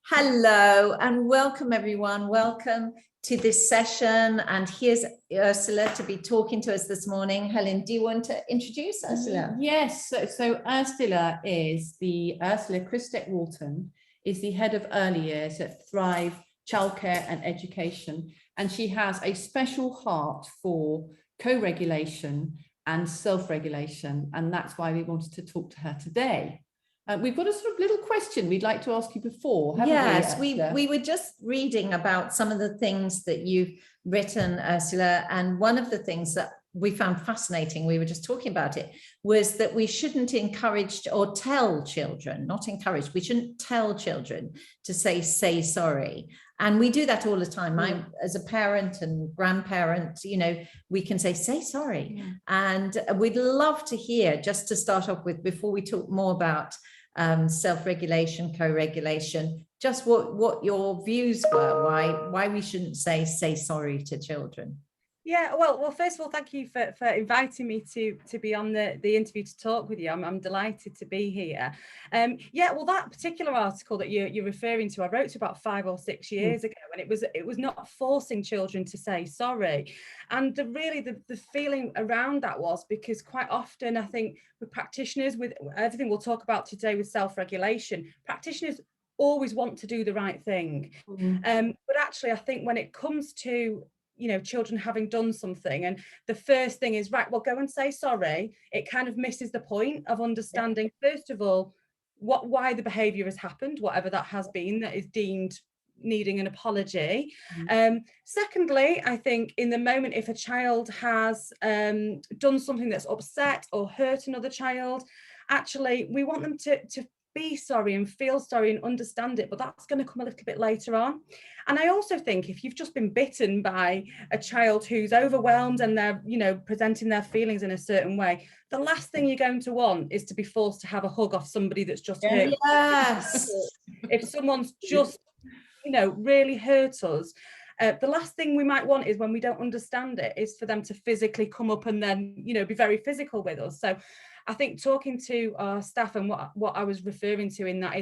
Hello and welcome everyone. Welcome to this session. And here's Ursula to be talking to us this morning. Helen, do you want to introduce Ursula? Yes, so Ursula Krystek-Walton is the head of early years at Thrive Childcare and Education. And she has a special heart for co-regulation and self-regulation. And that's why we wanted to talk to her today. We've got a sort of little question we'd like to ask you before, haven't we? Yes, we were just reading about some of the things that you've written, Ursula, and one of the things that we found fascinating, we were just talking about it, was that we shouldn't encourage or tell children, not encourage, we shouldn't tell children to say sorry. And we do that all the time. I, as a parent and grandparent, you know, we can say sorry. Yeah. And we'd love to hear, just to start off with, before we talk more about self-regulation, co-regulation, just what your views were, why we shouldn't say sorry to children. Yeah, well, first of all, thank you for inviting me to be on the interview to talk with you. I'm delighted to be here. Yeah, well, that particular article that you're referring to, I wrote about 5 or 6 years ago, and it was not forcing children to say sorry. And the feeling around that was because quite often, I think with practitioners, with everything we'll talk about today with self-regulation, practitioners always want to do the right thing. But actually, I think when it comes to children having done something and the first thing is, right, well, go and say sorry, it kind of misses the point of understanding, first of all, why the behaviour has happened, whatever that has been, that is deemed needing an apology. Secondly, I think in the moment, if a child has done something that's upset or hurt another child, actually we want them to be sorry and feel sorry and understand it, but that's going to come a little bit later on. And I also think if you've just been bitten by a child who's overwhelmed and they're, presenting their feelings in a certain way, the last thing you're going to want is to be forced to have a hug off somebody that's just hurt you. Yes. If someone's just, really hurt us, the last thing we might want is, when we don't understand it, is for them to physically come up and then, be very physical with us. So I think talking to our staff, and what I was referring to in that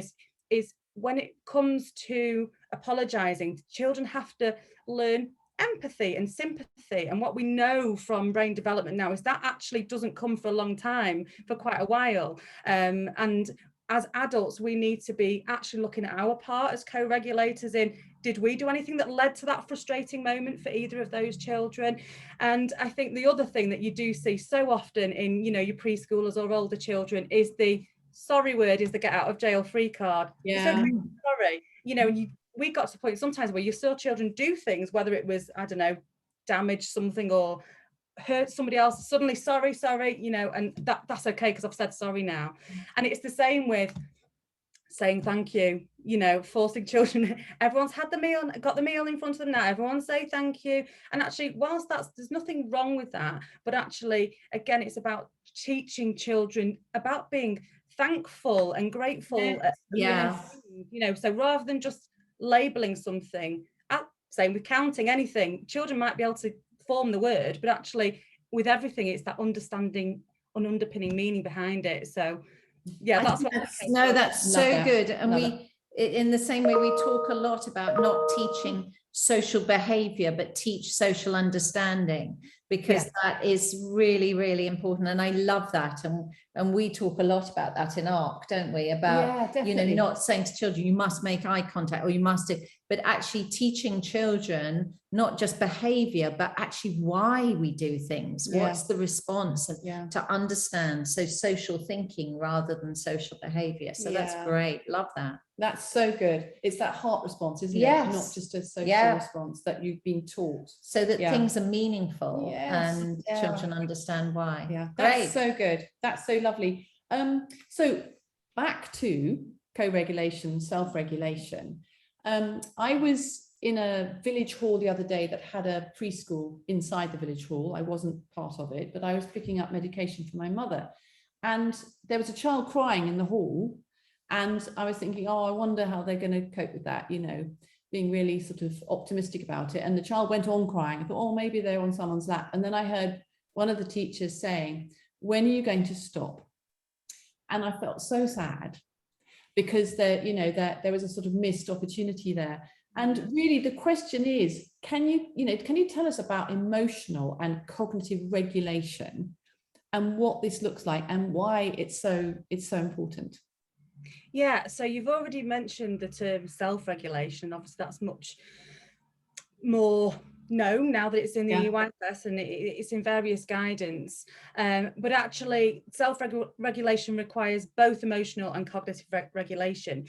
is when it comes to apologising, children have to learn empathy and sympathy. And what we know from brain development now is that actually doesn't come for a long time, for quite a while. And as adults, we need to be actually looking at our part as co-regulators in, did we do anything that led to that frustrating moment for either of those children? And I think the other thing that you do see so often in, your preschoolers or older children is the sorry word is the get out of jail free card. Yeah. It's okay, sorry. We got to the point sometimes where you saw children do things, whether it was, I don't know, damage something or hurt somebody else, suddenly sorry, and that's okay because I've said sorry now. And it's the same with saying thank you, forcing children. Everyone's had the meal, got the meal in front of them now, everyone say thank you. And actually, whilst there's nothing wrong with that, but actually, again, it's about teaching children about being thankful and grateful. Yes. So rather than just labeling something, same with counting, anything, children might be able to form the word, but actually with everything, it's that understanding and underpinning meaning behind it. So yeah, that's so good. And in the same way, we talk a lot about not teaching social behavior, but teach social understanding, because that is really, really important. And I love that. And we talk a lot about that in ARC, don't we? About, not saying to children, you must make eye contact or you must do, but actually teaching children, not just behavior, but actually why we do things. What's the response, and to understand. So social thinking rather than social behavior. So that's great. Love that. That's so good. It's that heart response, isn't it? Not just a social response that you've been taught. So that things are meaningful and children understand why. Yeah, that's so good. That's so lovely. So back to co-regulation, self-regulation. I was in a village hall the other day that had a preschool inside the village hall. I wasn't part of it, but I was picking up medication for my mother. And there was a child crying in the hall. And I was thinking, I wonder how they're going to cope with that, being really sort of optimistic about it. And the child went on crying. I thought, maybe they're on someone's lap. And then I heard one of the teachers saying, when are you going to stop? And I felt so sad. because there was a sort of missed opportunity there. And really the question is, can you tell us about emotional and cognitive regulation and what this looks like and why it's so important? Yeah, so you've already mentioned the term self-regulation. Obviously that's much more known now that it's in the EYFS and it's in various guidance, but actually self-regulation requires both emotional and cognitive regulation.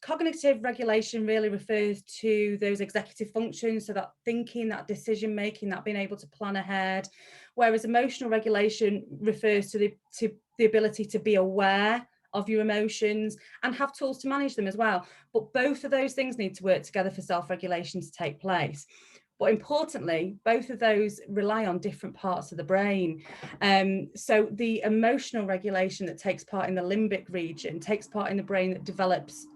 Cognitive regulation really refers to those executive functions, so that thinking, that decision making, that being able to plan ahead, whereas emotional regulation refers to the ability to be aware of your emotions and have tools to manage them as well. But both of those things need to work together for self-regulation to take place. But importantly, both of those rely on different parts of the brain. So the emotional regulation that takes part in the limbic region takes part in the brain that develops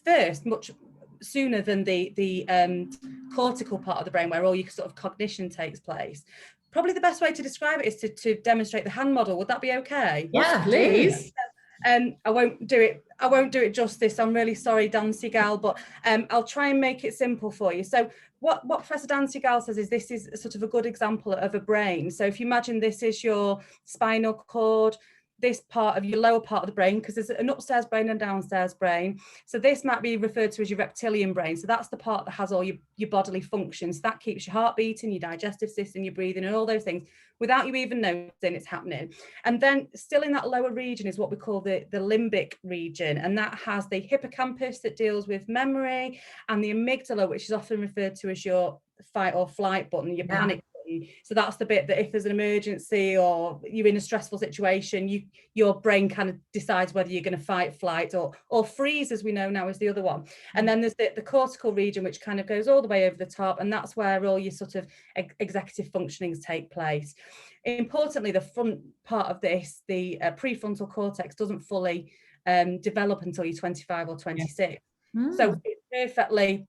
first, much sooner than the cortical part of the brain, where all your sort of cognition takes place. Probably the best way to describe it is to demonstrate the hand model. Would that be okay? Yeah, please. I won't do it justice. I'm really sorry, Dan Seagal, but I'll try and make it simple for you. So what Professor Dan Seagal says is this is sort of a good example of a brain. So if you imagine this is your spinal cord, this part of your lower part of the brain, because there's an upstairs brain and downstairs brain. So this might be referred to as your reptilian brain. So that's the part that has all your bodily functions. That keeps your heart beating, your digestive system, your breathing, and all those things without you even noticing it's happening. And then still in that lower region is what we call the limbic region. And that has the hippocampus that deals with memory, and the amygdala, which is often referred to as your fight or flight button, your panic button. So that's the bit that if there's an emergency or you're in a stressful situation, your brain kind of decides whether you're going to fight, flight, or freeze, as we know now, is the other one. And then there's the cortical region, which kind of goes all the way over the top, and that's where all your sort of executive functionings take place. Importantly, the front part of this, the prefrontal cortex, doesn't fully develop until you're 25 or 26. So it's perfectly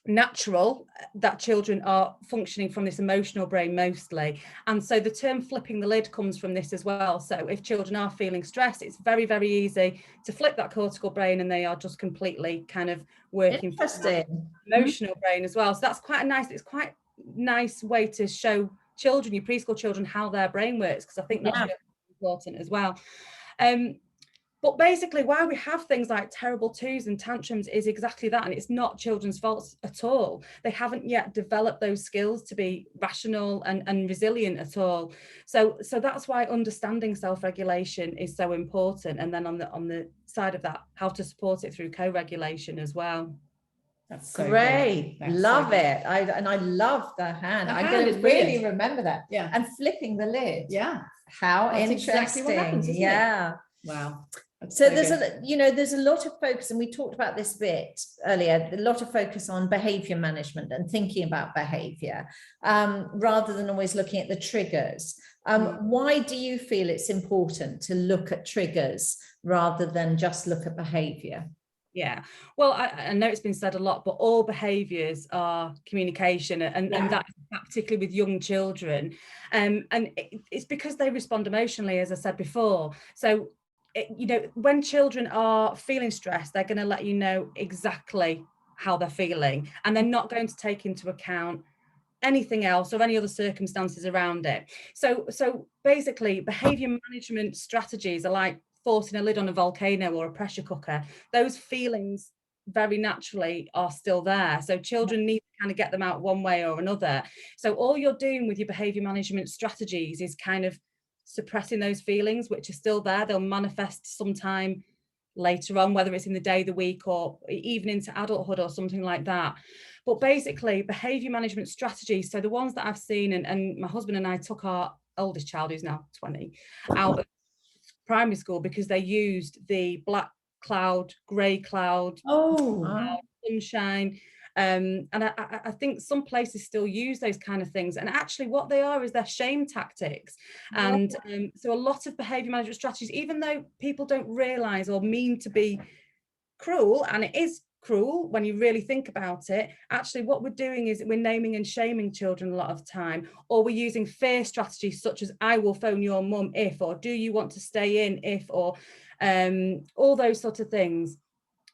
natural that children are functioning from this emotional brain mostly. And so the term flipping the lid comes from this as well. So if children are feeling stressed, it's very, very easy to flip that cortical brain and they are just completely kind of working from that emotional brain as well. So that's quite a nice way to show children, your preschool children, how their brain works, because I think that's really important as well. But basically, why we have things like terrible twos and tantrums is exactly that. And it's not children's faults at all. They haven't yet developed those skills to be rational and resilient at all. So that's why understanding self-regulation is so important. And then on the side of that, how to support it through co-regulation as well. That's so great. Love it. I love the hand. I'm going to really remember that. Yeah. And flipping the lid. Yeah. How That's interesting. Exactly what happens, isn't it? Wow. So there's a lot of focus, and we talked about this a bit earlier, a lot of focus on behavior management and thinking about behavior rather than always looking at the triggers. Why do you feel it's important to look at triggers rather than just look at behavior? Yeah, well, I know it's been said a lot, but all behaviours are communication, and that particularly with young children, and it's because they respond emotionally, as I said before. So when children are feeling stressed, they're going to let you know exactly how they're feeling, and they're not going to take into account anything else or any other circumstances around it. So basically, behaviour management strategies are like forcing a lid on a volcano or a pressure cooker. Those feelings very naturally are still there. So children need to kind of get them out one way or another. So all you're doing with your behaviour management strategies is kind of suppressing those feelings, which are still there. They'll manifest sometime later on, whether it's in the day, the week, or even into adulthood or something like that. But basically, behaviour management strategies, so the ones that I've seen, and my husband and I took our oldest child, who's now 20, out of primary school because they used the black cloud, grey cloud, sunshine. And I think some places still use those kind of things, and actually what they are is they're shame tactics. And so a lot of behaviour management strategies, even though people don't realise or mean to be cruel, and it is cruel when you really think about it, actually what we're doing is we're naming and shaming children a lot of the time, or we're using fear strategies such as I will phone your mum if, or do you want to stay in if, or all those sort of things.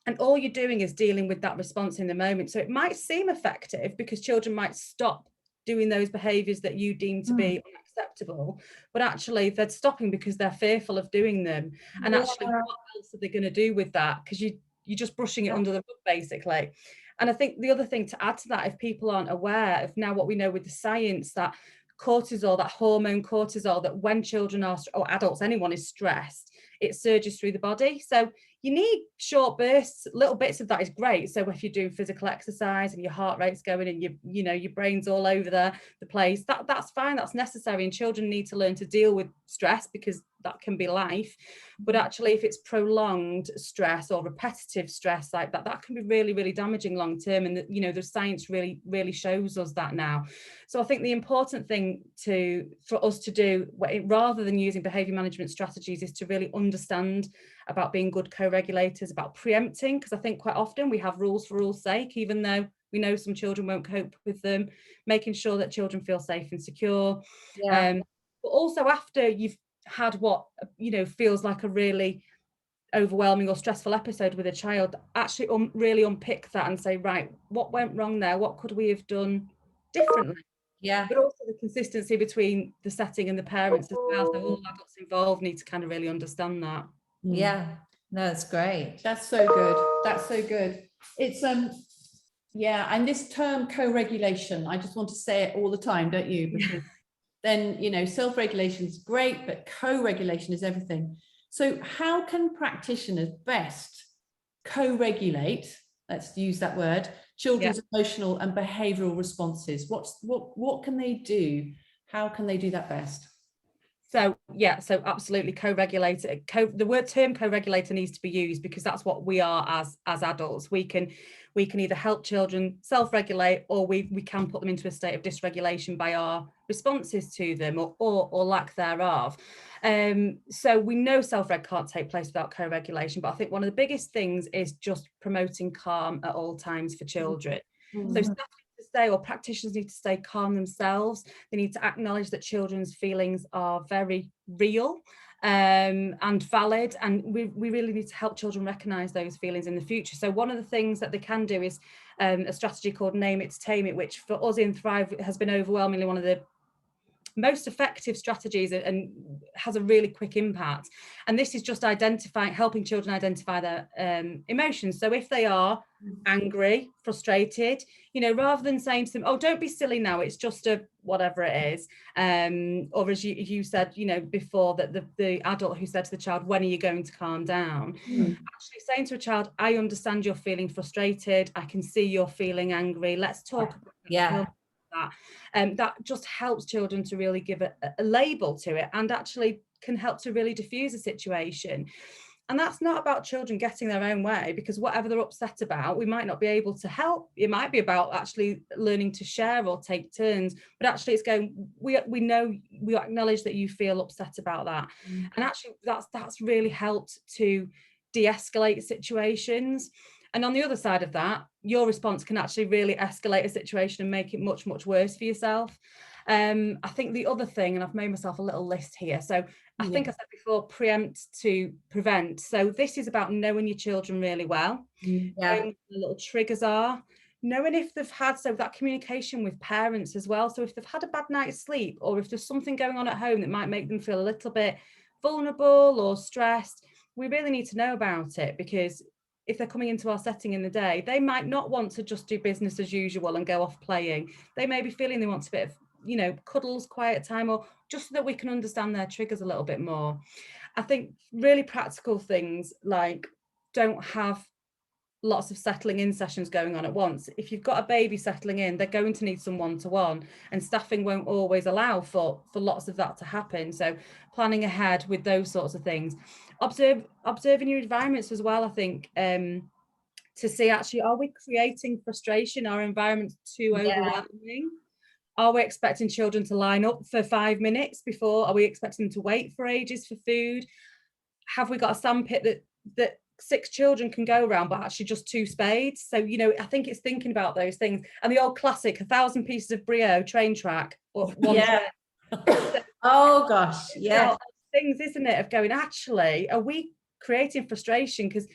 And all you're doing is dealing with that response in the moment. So it might seem effective because children might stop doing those behaviours that you deem to be unacceptable, but actually they're stopping because they're fearful of doing them. And actually, what else are they going to do with that? Because you're just brushing it under the rug, basically. And I think the other thing to add to that, if people aren't aware of now what we know with the science, that cortisol, that hormone cortisol, that when children are, or adults, anyone is stressed, it surges through the body. So you need short bursts, little bits of that is great. So if you're doing physical exercise and your heart rate's going and your brain's all over the place, that's fine, that's necessary. And children need to learn to deal with stress because that can be life. But actually, if it's prolonged stress or repetitive stress like that, that can be really, really damaging long term. And the science really, really shows us that now. So I think the important thing for us to do, rather than using behaviour management strategies, is to really understand about being good co-regulators, about preempting, because I think quite often we have rules for rules' sake, even though we know some children won't cope with them, making sure that children feel safe and secure. But also after you've had what feels like a really overwhelming or stressful episode with a child, actually really unpick that and say, right, what went wrong there? What could we have done differently? But also the consistency between the setting and the parents as well. So all adults involved need to kind of really understand that. No, that's great. That's so good. It's and this term co-regulation, I just want to say it all the time, don't you? Because then self-regulation is great, but co-regulation is everything. So how can practitioners best co-regulate, let's use that word, children's emotional and behavioural responses? What can they do? How can they do that best? So absolutely co-regulator. The term co-regulator needs to be used because that's what we are as adults. We can either help children self-regulate, or we can put them into a state of dysregulation by our responses to them or lack thereof. So we know self-reg can't take place without co-regulation, but I think one of the biggest things is just promoting calm at all times for children. So staff need to stay, or practitioners need to stay calm themselves. They need to acknowledge that children's feelings are very real and valid, and we really need to help children recognise those feelings in the future. So one of the things that they can do is a strategy called Name It, Tame It, which for us in Thrive has been overwhelmingly one of the most effective strategies and has a really quick impact. And this is just helping children identify their emotions. So if they are angry, frustrated, rather than saying to them, oh, don't be silly now, it's just a whatever it is, or as you said before, that the adult who said to the child, when are you going to calm down, actually saying to a child, I understand you're feeling frustrated, I can see you're feeling angry, let's talk about that. That just helps children to really give a label to it, and actually can help to really diffuse a situation. And that's not about children getting their own way, because whatever they're upset about, we might not be able to help. It might be about actually learning to share or take turns, but actually it's going, we know, we acknowledge that you feel upset about that. And actually that's really helped to de-escalate situations. And on the other side of that, your response can actually really escalate a situation and make it much, much worse for yourself. I think the other thing, and I've made myself a little list here. So I think I said before, preempt to prevent. So this is about knowing your children really well, knowing what the little triggers are, knowing if they've had, so that communication with parents as well. So if they've had a bad night's sleep, or if there's something going on at home that might make them feel a little bit vulnerable or stressed, we really need to know about it, because if they're coming into our setting in the day, they might not want to just do business as usual and go off playing. They may be feeling they want a bit of, cuddles, quiet time, or just so that we can understand their triggers a little bit more. I think really practical things like don't have lots of settling in sessions going on at once. If you've got a baby settling in, they're going to need some one-to-one, and staffing won't always allow for lots of that to happen. So planning ahead with those sorts of things. Observing your environments as well, I think, to see actually, are we creating frustration? Our environment's too overwhelming? Are we expecting children to line up for 5 minutes before? Are we expecting them to wait for ages for food? Have we got a sandpit that 6 children can go around, but actually just 2 spades? So, I think it's thinking about those things. And the old classic, 1,000 pieces of brio train track, or one train. Oh gosh, yeah. Things, isn't it, of going, actually, are we creating frustration, because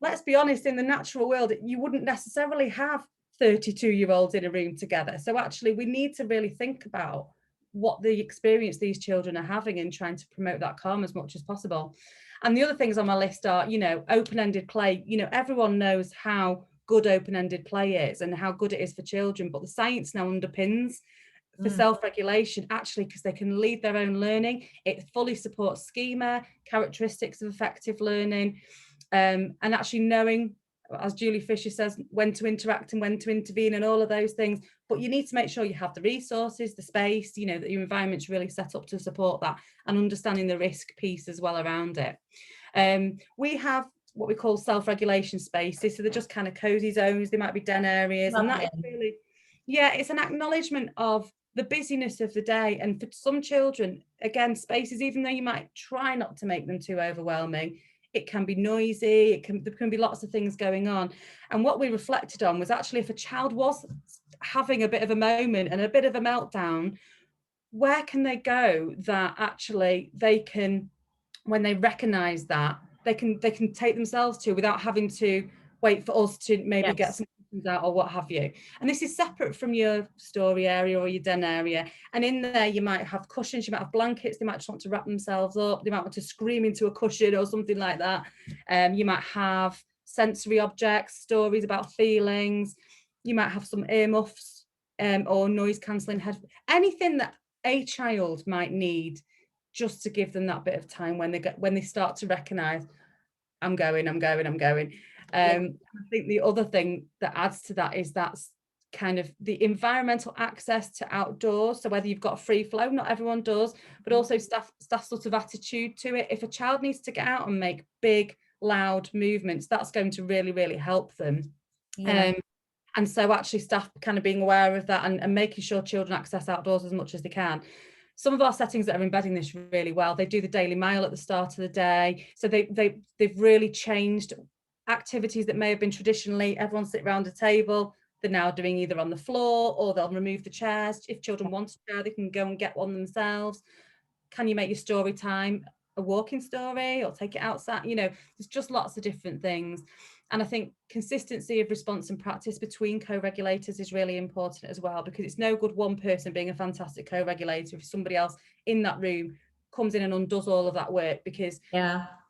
let's be honest, in the natural world, you wouldn't necessarily have 32-year-olds in a room together. So actually we need to really think about what the experience these children are having and trying to promote that calm as much as possible. And the other things on my list are, you know, open-ended play. You know, everyone knows how good open-ended play is and how good it is for children, but the science now underpins for self-regulation, actually, because they can lead their own learning. It fully supports schema, characteristics of effective learning, and actually knowing, as Julie Fisher says, when to interact and when to intervene and all of those things. But you need to make sure you have the resources, the space, you know, that your environment's really set up to support that, and understanding the risk piece as well around it. We have what we call self-regulation spaces. So they're just kind of cozy zones. They might be den areas. And that is really, yeah, it's an acknowledgement of the busyness of the day. And for some children, again, spaces, even though you might try not to make them too overwhelming, it can be noisy, there can be lots of things going on. And what we reflected on was actually, if a child was having a bit of a moment and a bit of a meltdown, where can they go that actually they can, when they recognize that, they can take themselves to, without having to wait for us to maybe get some out or what have you. And this is separate from your story area or your den area. And in there you might have cushions, you might have blankets, they might just want to wrap themselves up, they might want to scream into a cushion or something like that. You might have sensory objects, stories about feelings, you might have some earmuffs or noise cancelling headphones, anything that a child might need, just to give them that bit of time when they start to recognize, I'm going. I think the other thing that adds to that is that's kind of the environmental access to outdoors. So whether you've got a free flow, not everyone does, but also staff sort of attitude to it. If a child needs to get out and make big, loud movements, that's going to really, really help them. And so actually staff kind of being aware of that and making sure children access outdoors as much as they can. Some of our settings that are embedding this really well, they do the Daily Mile at the start of the day. So they've really changed activities that may have been traditionally everyone sit around a table. They're now doing either on the floor, or they'll remove the chairs. If children want a chair, they can go and get one themselves. Can you make your story time a walking story or take it outside? You know, there's just lots of different things. And I think consistency of response and practice between co-regulators is really important as well, because it's no good one person being a fantastic co-regulator if somebody else in that room comes in and undoes all of that work, because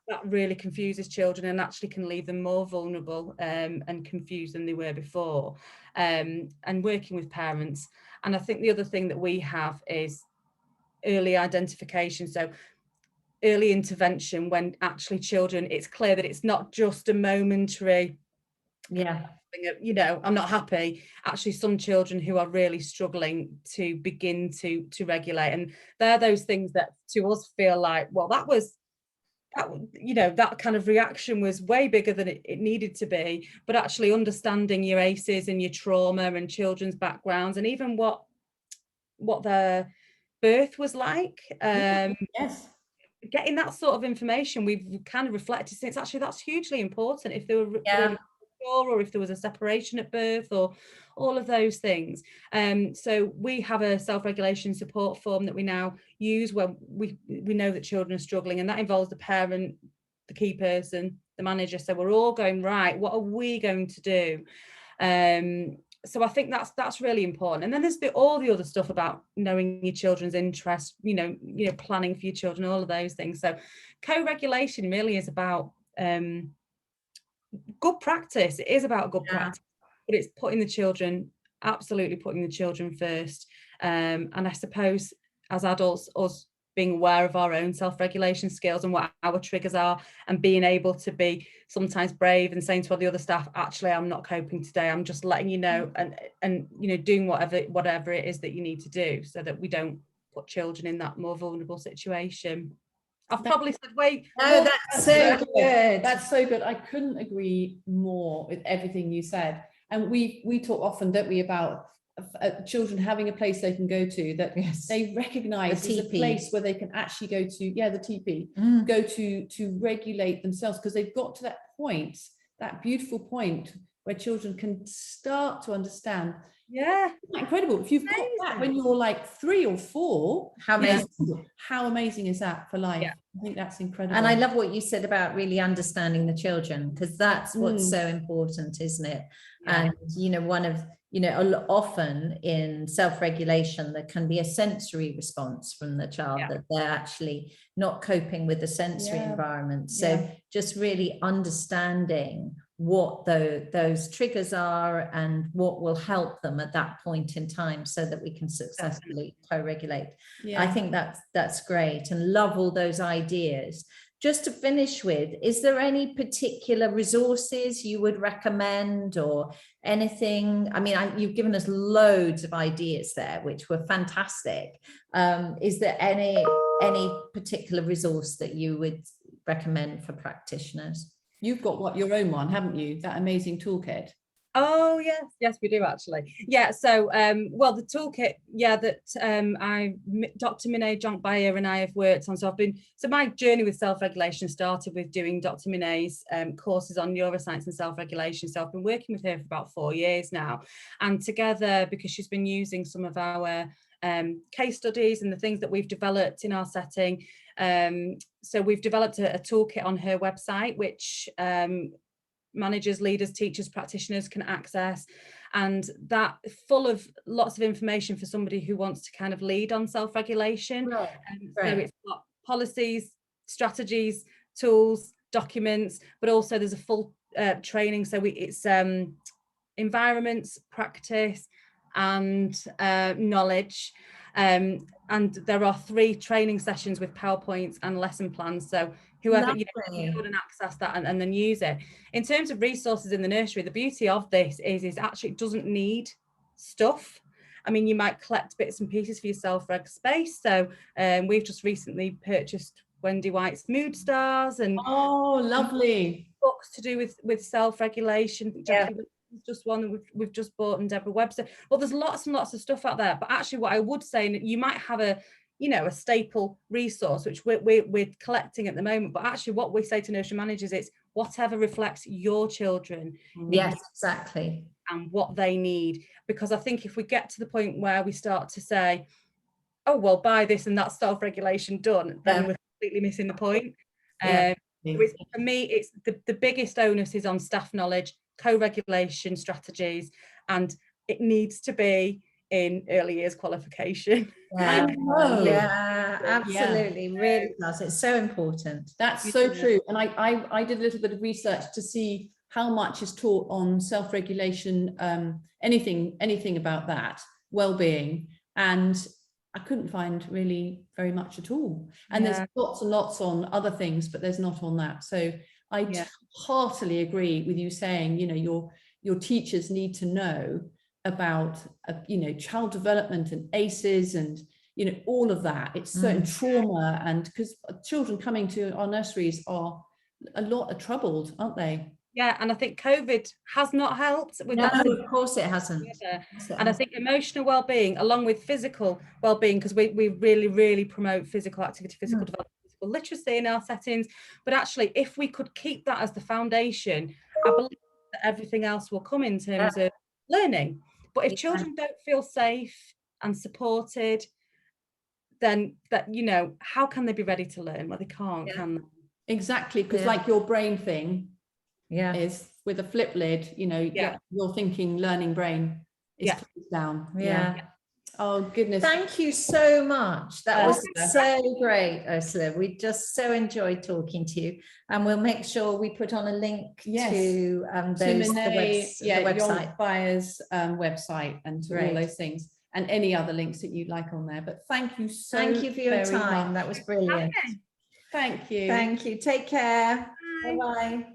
that really confuses children and actually can leave them more vulnerable and confused than they were before. And working with parents. And I think the other thing that we have is early identification. So early intervention when actually children, it's clear that it's not just a momentary, you know, I'm not happy. Actually, some children who are really struggling to begin to regulate, and they're those things that to us feel like, well, that you know, that kind of reaction was way bigger than it needed to be. But actually understanding your ACEs and your trauma and children's backgrounds, and even what their birth was like, getting that sort of information, we've kind of reflected since actually that's hugely important if they were really sure, or if there was a separation at birth, or all of those things. So we have a self-regulation support form that we now use when we know that children are struggling, and that involves the parent, the key person, the manager. So we're all going, right, what are we going to do? So I think that's really important. And then there's all the other stuff about knowing your children's interests, you know, planning for your children, all of those things. So co-regulation really is about good practice. It is about good practice, but it's absolutely putting the children first. And I suppose as adults, us being aware of our own self-regulation skills and what our triggers are, and being able to be sometimes brave and saying to all the other staff, actually, I'm not coping today. I'm just letting you know, and you know, doing whatever it is that you need to do, so that we don't put children in that more vulnerable situation. I've probably said wait. No, that's so good. That's so good. I couldn't agree more with everything you said. And we talk often, don't we, about children having a place they can go to that they recognize as a place where they can actually go to, the TP, go to regulate themselves, because they've got to that point, that beautiful point where children can start to understand. Yeah. Isn't that incredible? If you've got that when you're like 3 or 4, How amazing. How amazing is that for life? Yeah. I think that's incredible. And I love what you said about really understanding the children, because that's what's so important, isn't it? Yeah. And, you know, one of, you know, often in self-regulation, there can be a sensory response from the child that they're actually not coping with the sensory environment. So just really understanding what those triggers are and what will help them at that point in time so that we can successfully co-regulate. I think that's great, and love all those ideas. Just to finish with, is there any particular resources you would recommend or anything? I mean, you've given us loads of ideas there, which were fantastic. Is there any particular resource that you would recommend for practitioners? You've got your own one, haven't you? That amazing toolkit. Oh yes, we do actually. Yeah, so well, the toolkit, that Dr. Minay Jonkbayer and I have worked on. So my journey with self-regulation started with doing Dr. Minay's courses on neuroscience and self-regulation. So I've been working with her for about 4 years now, and together, because she's been using some of our case studies and the things that we've developed in our setting. So we've developed a toolkit on her website, which managers, leaders, teachers, practitioners can access, and that full of lots of information for somebody who wants to kind of lead on self-regulation. So it's got policies, strategies, tools, documents, but also there's a full training. So it's environments, practice, and knowledge. And there are 3 training sessions with PowerPoints and lesson plans. So whoever, you can access that and then use it. In terms of resources in the nursery, the beauty of this is actually it doesn't need stuff. I mean, you might collect bits and pieces for your self-reg space. So we've just recently purchased Wendy White's Mood Stars and lovely books to do with self-regulation. Just one that we've just bought, and Deborah Webster. Well, there's lots and lots of stuff out there, but actually what I would say, you might have a staple resource which we're collecting at the moment, but actually what we say to nursery managers, it's whatever reflects your children. Yes, exactly. And what they need, because I think if we get to the point where we start to say, oh well, buy this and that's self-regulation done, then we're completely missing the point. For me, it's the biggest onus is on staff knowledge, co-regulation strategies, and it needs to be in early years qualification. Absolutely, really does. It's so important. That's so true. And I did a little bit of research to see how much is taught on self-regulation, anything about that, well-being, and I couldn't find really very much at all. And there's lots and lots on other things, but there's not on that. So I heartily agree with you saying, your teachers need to know about, child development and ACEs and, all of that. It's certain trauma, and because children coming to our nurseries are troubled, aren't they? Yeah, and I think COVID has not helped with that. Of course it hasn't. And I think emotional well-being, along with physical well-being, because we really, really promote physical activity, physical development, physical literacy in our settings. But actually, if we could keep that as the foundation, I believe that everything else will come in terms of learning. But if children don't feel safe and supported, then how can they be ready to learn? Well, they can't, can they? Exactly, because like your brain thing, is with a flip lid, you're thinking learning brain is closed down. Oh goodness, thank you so much. That was so great, Ursula. We just so enjoyed talking to you, and we'll make sure we put on a link to the website, Buyer's website, and to all those things, and any other links that you'd like on there. But thank you for your time. Much. That was brilliant. Thank you. Take care. Bye bye.